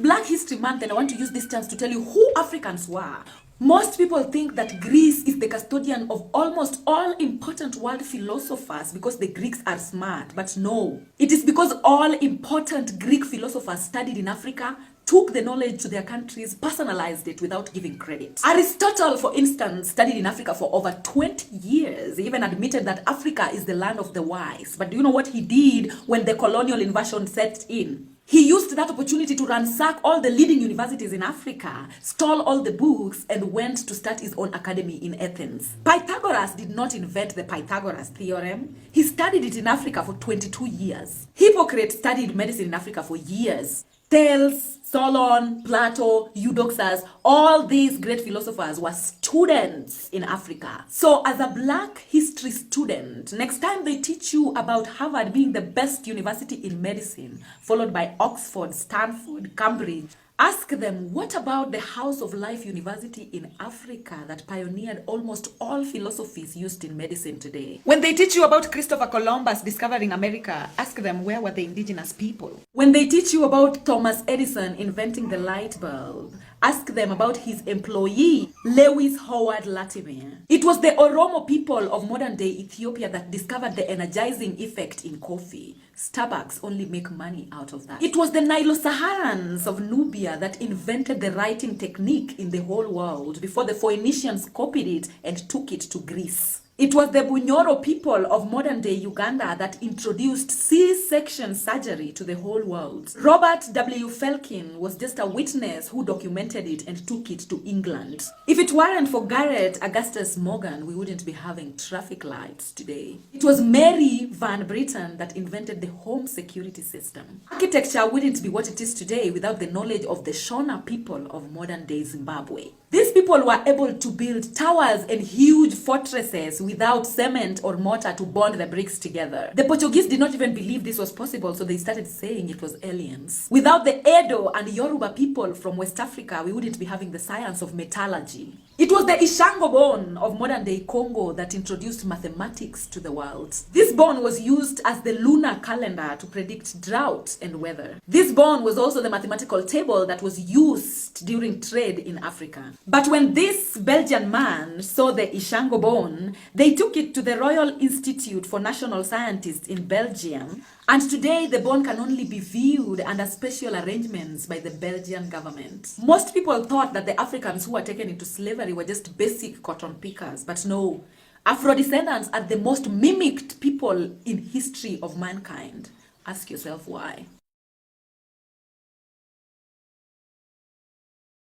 Black History Month, and I want to use this chance to tell you who Africans were. Most people think that Greece is the custodian of almost all important world philosophers because the Greeks are smart, but no. It is because all important Greek philosophers studied in Africa, took the knowledge to their countries, personalized it without giving credit. Aristotle, for instance, studied in Africa for over 20 years. He even admitted that Africa is the land of the wise. But do you know what he did when the colonial invasion set in? He used that opportunity to ransack all the leading universities in Africa, stole all the books, and went to start his own academy in Athens. Pythagoras did not invent the Pythagoras theorem. He studied it in Africa for 22 years. Hippocrates studied medicine in Africa for years. Thales, Solon, Plato, Eudoxus, all these great philosophers were students in Africa. So as a Black history student, next time they teach you about Harvard being the best university in medicine, followed by Oxford, Stanford, Cambridge, ask them, what about the House of Life University in Africa that pioneered almost all philosophies used in medicine today? When they teach you about Christopher Columbus discovering America, ask them, where were the indigenous people? When they teach you about Thomas Edison inventing the light bulb, ask them about his employee, Lewis Howard Latimer. It was the Oromo people of modern-day Ethiopia that discovered the energizing effect in coffee. Starbucks only make money out of that. It was the Nilo-Saharans of Nubia that invented the writing technique in the whole world before the Phoenicians copied it and took it to Greece. It was the Bunyoro people of modern-day Uganda that introduced C-section surgery to the whole world. Robert W. Felkin was just a witness who documented it and took it to England. If it weren't for Garrett Augustus Morgan, we wouldn't be having traffic lights today. It was Mary Van Britten that invented the home security system. Architecture wouldn't be what it is today without the knowledge of the Shona people of modern-day Zimbabwe. These people were able to build towers and huge fortresses without cement or mortar to bond the bricks together. The Portuguese did not even believe this was possible, so they started saying it was aliens. Without the Edo and Yoruba people from West Africa, we wouldn't be having the science of metallurgy. It was the Ishango bone of modern-day Congo that introduced mathematics to the world. This bone was used as the lunar calendar to predict drought and weather. This bone was also the mathematical table that was used during trade in Africa. But when this Belgian man saw the Ishango bone, they took it to the Royal Institute for National Scientists in Belgium, and today the bone can only be viewed under special arrangements by the Belgian government. Most people thought that the Africans who were taken into slavery were just basic cotton pickers, but no. Afro-descendants are the most mimicked people in history of mankind. Ask yourself why.